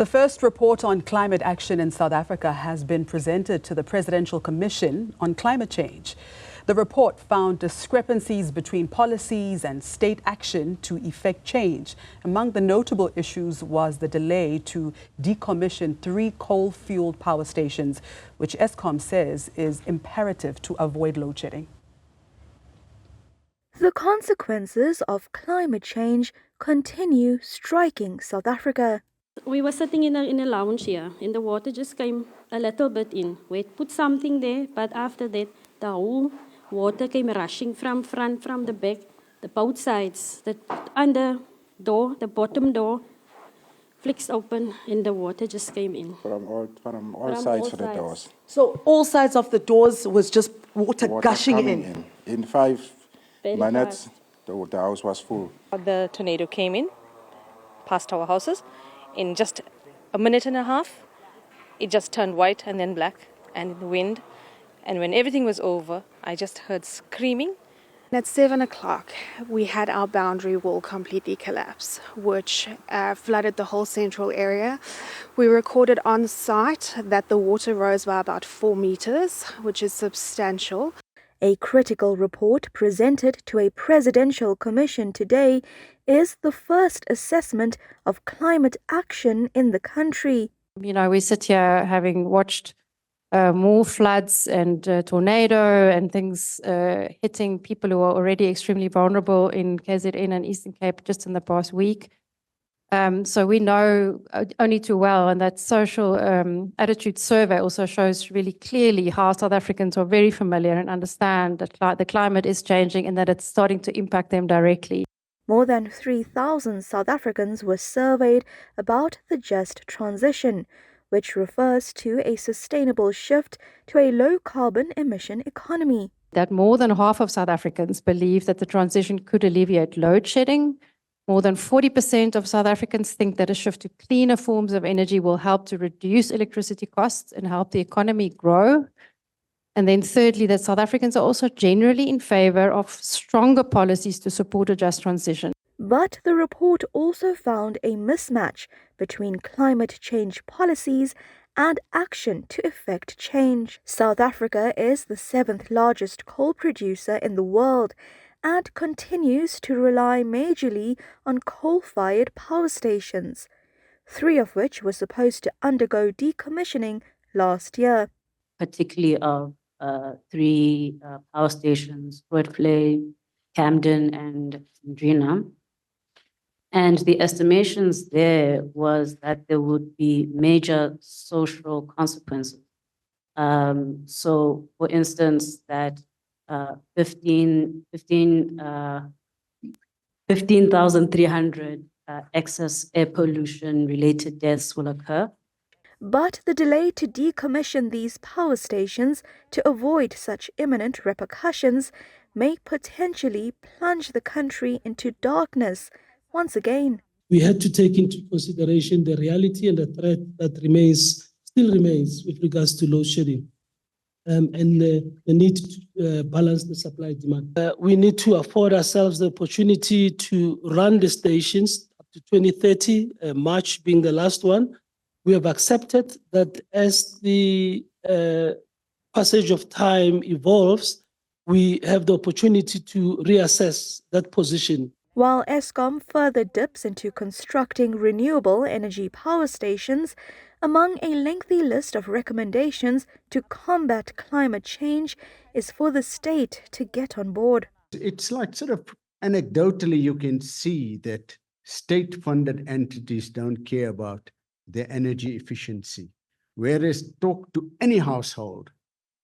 The first report on climate action in South Africa has been presented to the Presidential Commission on Climate Change. The report found discrepancies between policies and state action to effect change. Among the notable issues was the delay to decommission 3 coal-fueled power stations, which Eskom says is imperative to avoid load shedding. The consequences of climate change continue striking South Africa. We were sitting in a lounge here, and the water just came a little bit in. We put something there, but after that, the whole water came rushing from front, from the back, the both sides. The under door, the bottom door, flicks open, and the water just came in. From all sides of the doors. So all sides of the doors was just water gushing in? In 5 Very minutes, fast. the house was full. The tornado came in, past our houses. In just a minute and a half, it just turned white and then black, and the wind. And when everything was over, I just heard screaming. At 7 o'clock, we had our boundary wall completely collapse, which flooded the whole central area. We recorded on site that the water rose by about 4 meters, which is substantial. A critical report presented to a presidential commission today is the first assessment of climate action in the country. You know, we sit here having watched more floods and tornado and things hitting people who are already extremely vulnerable in KZN and Eastern Cape just in the past week. So we know only too well, and that social attitude survey also shows really clearly how South Africans are very familiar and understand that the climate is changing and that it's starting to impact them directly. More than 3,000 South Africans were surveyed about the just transition, which refers to a sustainable shift to a low-carbon emission economy. That more than half of South Africans believe that the transition could alleviate load shedding. More than 40% of South Africans think that a shift to cleaner forms of energy will help to reduce electricity costs and help the economy grow. And then thirdly, that South Africans are also generally in favor of stronger policies to support a just transition. But the report also found a mismatch between climate change policies and action to effect change. South Africa is the 7th largest coal producer in the world and continues to rely majorly on coal-fired power stations, 3 of which were supposed to undergo decommissioning last year. Particularly of 3 power stations, Flame, Camden and Drina. And the estimations there was that there would be major social consequences. So, for instance, that 15,300 excess air pollution related deaths will occur. But the delay to decommission these power stations to avoid such imminent repercussions may potentially plunge the country into darkness once again. We had to take into consideration the reality and the threat that still remains with regards to load shedding. And the need to balance the supply demand. We need to afford ourselves the opportunity to run the stations up to 2030, March being the last one. We have accepted that as the passage of time evolves, we have the opportunity to reassess that position. While Eskom further dips into constructing renewable energy power stations, among a lengthy list of recommendations to combat climate change is for the state to get on board. It's like sort of anecdotally you can see that state-funded entities don't care about their energy efficiency. Whereas talk to any household,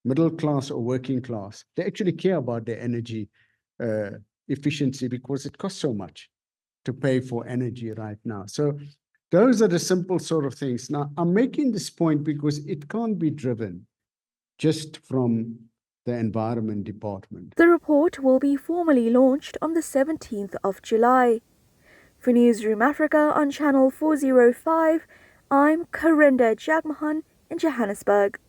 middle class or working class, they actually care about their energy efficiency because it costs so much to pay for energy right now. So those are the simple sort of things. Now, I'm making this point because it can't be driven just from the Environment Department. The report will be formally launched on the 17th of July. For Newzroom Afrika on Channel 405, I'm Karinda Jagmohan in Johannesburg.